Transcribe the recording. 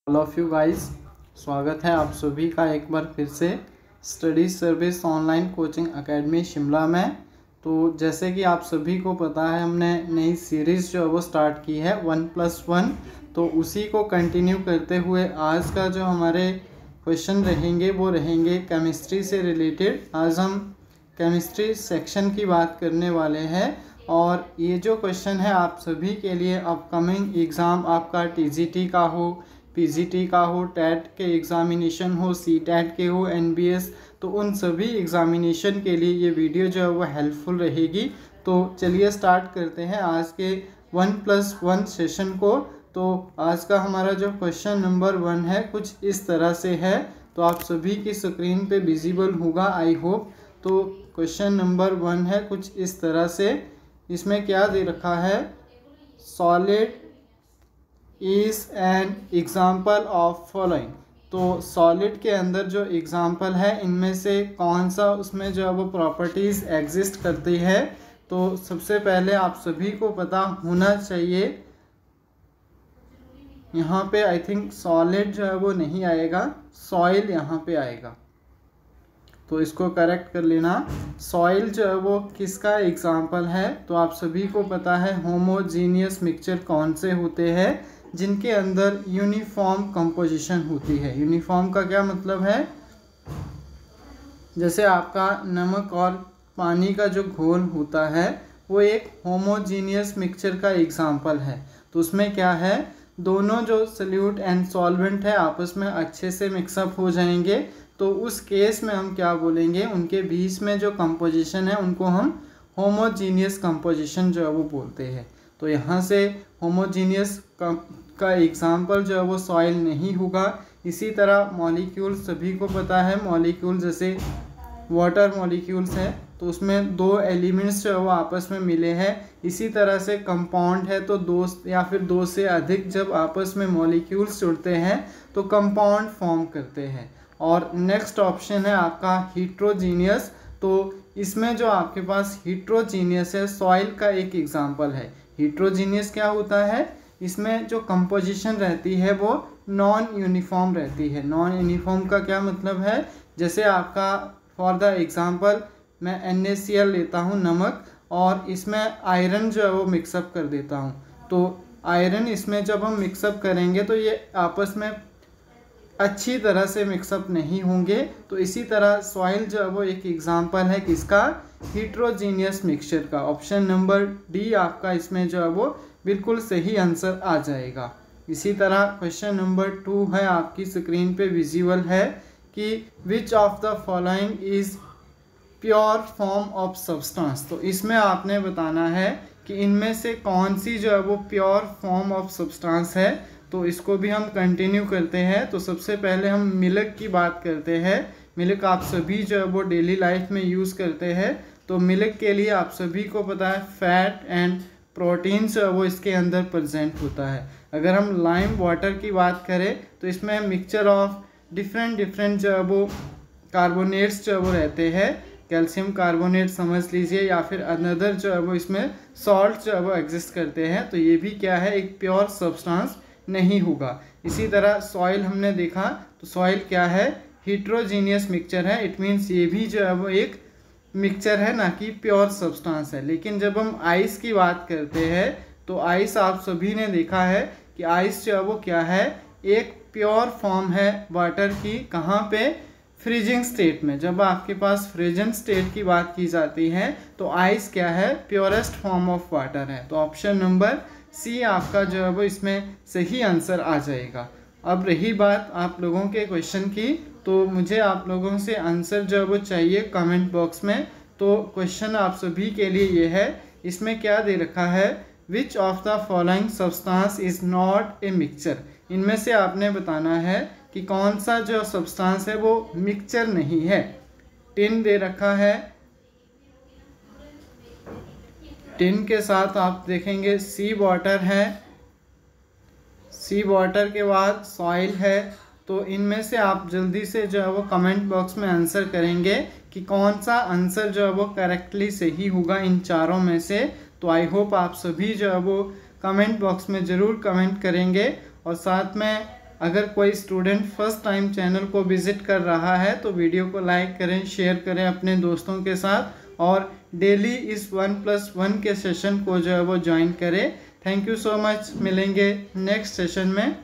All of you guys, स्वागत है आप सभी का एक बार फिर से study service online coaching academy Shimla में। तो जैसे कि आप सभी को पता है, हमने नई सीरीज़ जो है वो स्टार्ट की है 1+1। तो उसी को कंटिन्यू करते हुए आज का जो हमारे क्वेश्चन रहेंगे वो रहेंगे केमिस्ट्री से रिलेटेड। आज हम केमिस्ट्री सेक्शन की बात करने वाले हैं और ये जो क्वेश्चन है आप सभी के लिए अपकमिंग एग्ज़ाम आपका टीजीटी का हो, पीजीटी का हो, टेट के एग्ज़ामिनेशन हो, सीटेट के हो, एनबीएस, तो उन सभी एग्ज़ामिनेशन के लिए ये वीडियो जो है वो हेल्पफुल रहेगी। तो चलिए स्टार्ट करते हैं आज के 1+1 सेशन को। तो आज का हमारा जो क्वेश्चन नंबर 1 है कुछ इस तरह से है, तो आप सभी की स्क्रीन पे विजिबल होगा आई होप। तो क्वेश्चन नंबर 1 है कुछ इस तरह से। इसमें क्या दे रखा है, solid is an example of following. तो सॉलिड के अंदर जो एग्ज़ाम्पल है इनमें से कौन सा उसमें जो है वो प्रॉपर्टीज़ एग्जिस्ट करती है। तो सबसे पहले आप सभी को पता होना चाहिए, यहाँ पे आई थिंक सॉलिड जो है वो नहीं आएगा, सॉइल यहाँ पे आएगा, तो इसको करेक्ट कर लेना। सॉइल जो है वो किसका एग्जाम्पल है, तो आप सभी को पता है होमोजीनियस मिक्सचर कौन से होते हैं, जिनके अंदर यूनिफॉर्म कंपोजिशन होती है। यूनिफॉर्म का क्या मतलब है, जैसे आपका नमक और पानी का जो घोल होता है वो एक होमोजीनियस मिक्सचर का एग्जाम्पल है। तो उसमें क्या है, दोनों जो सल्यूट एंड सॉल्वेंट है आपस में अच्छे से मिक्सअप हो जाएंगे। तो उस केस में हम क्या बोलेंगे, उनके बीच में जो कंपोजिशन है उनको हम होमोजीनियस कंपोजिशन जो है वो बोलते हैं। तो यहाँ से होमोजीनियस का एग्जाम्पल जो है वो सॉइल नहीं होगा। इसी तरह मॉलिक्यूल सभी को पता है, मॉलिक्यूल जैसे वाटर मॉलिक्यूल्स है तो उसमें दो एलिमेंट्स जो है वो आपस में मिले हैं। इसी तरह से कंपाउंड है तो दो या फिर दो से अधिक जब आपस में मॉलिक्यूल्स जुड़ते हैं तो कंपाउंड फॉर्म करते हैं। और नेक्स्ट ऑप्शन है आपका हीट्रोजीनियस। तो इसमें जो आपके पास हीट्रोजीनियस है सॉइल का एक एग्जाम्पल है। हीट्रोजीनियस क्या होता है, इसमें जो कंपोजिशन रहती है वो नॉन यूनिफॉर्म रहती है। नॉन यूनिफॉर्म का क्या मतलब है, जैसे आपका फॉर द एग्जांपल मैं NaCl लेता हूँ नमक, और इसमें आयरन जो है वो मिक्सअप कर देता हूँ। तो आयरन इसमें जब हम मिक्सअप करेंगे तो ये आपस में अच्छी तरह से मिक्सअप नहीं होंगे। तो इसी तरह सॉइल जो है वो एक एग्जांपल है किसका, हीट्रोजीनियस मिक्सचर का। ऑप्शन नंबर डी आपका इसमें जो है वो बिल्कुल सही आंसर आ जाएगा। इसी तरह क्वेश्चन नंबर 2 है, आपकी स्क्रीन पे विजिबल है कि which of the following is pure form of substance. तो इसमें आपने बताना है कि इनमें से कौन सी जो है वो प्योर फॉर्म ऑफ सब्सटेंस है। तो इसको भी हम कंटिन्यू करते हैं। तो सबसे पहले हम मिल्क की बात करते हैं। मिल्क आप सभी जो है वो डेली लाइफ में यूज़ करते हैं। तो मिल्क के लिए आप सभी को पता है फैट एंड प्रोटीन जो है वो इसके अंदर प्रेजेंट होता है। अगर हम लाइम वाटर की बात करें तो इसमें मिक्सचर ऑफ डिफरेंट जो है वो कार्बोनेट्स जो है वो रहते हैं। कैल्शियम कार्बोनेट समझ लीजिए, या फिर अनदर जो है वो इसमें सॉल्ट जो है वो एग्जिस्ट करते हैं। तो ये भी क्या है, एक प्योर सब्सटेंस नहीं होगा। इसी तरह सॉइल हमने देखा, तो सॉइल क्या है, हीट्रोजीनियस मिक्सचर है। इट मीन्स ये भी जो है वो एक मिक्सचर है, ना कि प्योर सब्सटेंस है। लेकिन जब हम आइस की बात करते हैं तो आइस आप सभी ने देखा है कि आइस जो है वो क्या है, एक प्योर फॉर्म है वाटर की। कहाँ पे, फ्रीजिंग स्टेट में। जब आपके पास फ्रीजिंग स्टेट की बात की जाती है तो आइस क्या है, प्योरेस्ट फॉर्म ऑफ वाटर है। तो ऑप्शन नंबर सी आपका जो है वो इसमें सही आंसर आ जाएगा। अब रही बात आप लोगों के क्वेश्चन की, तो मुझे आप लोगों से आंसर जो है वो चाहिए कमेंट बॉक्स में। तो क्वेश्चन आप सभी के लिए ये है, इसमें क्या दे रखा है, which of the following substance is not a mixture. इनमें से आपने बताना है कि कौन सा जो सब्सटेंस है वो मिक्सचर नहीं है। टिन दे रखा है, टिन के साथ आप देखेंगे सी वाटर है, सी वाटर के बाद सॉइल है। तो इनमें से आप जल्दी से जो है वो कमेंट बॉक्स में आंसर करेंगे कि कौन सा आंसर जो है वो करेक्टली सही होगा इन चारों में से। तो आई होप आप सभी जो है वो कमेंट बॉक्स में ज़रूर कमेंट करेंगे और साथ में अगर कोई स्टूडेंट फर्स्ट टाइम चैनल को विज़िट कर रहा है तो वीडियो को लाइक करें, शेयर करें अपने दोस्तों के साथ और डेली इस 1+1 के सेशन को जो है वो ज्वाइन करें। Thank you so much. मिलेंगे नेक्स्ट सेशन में।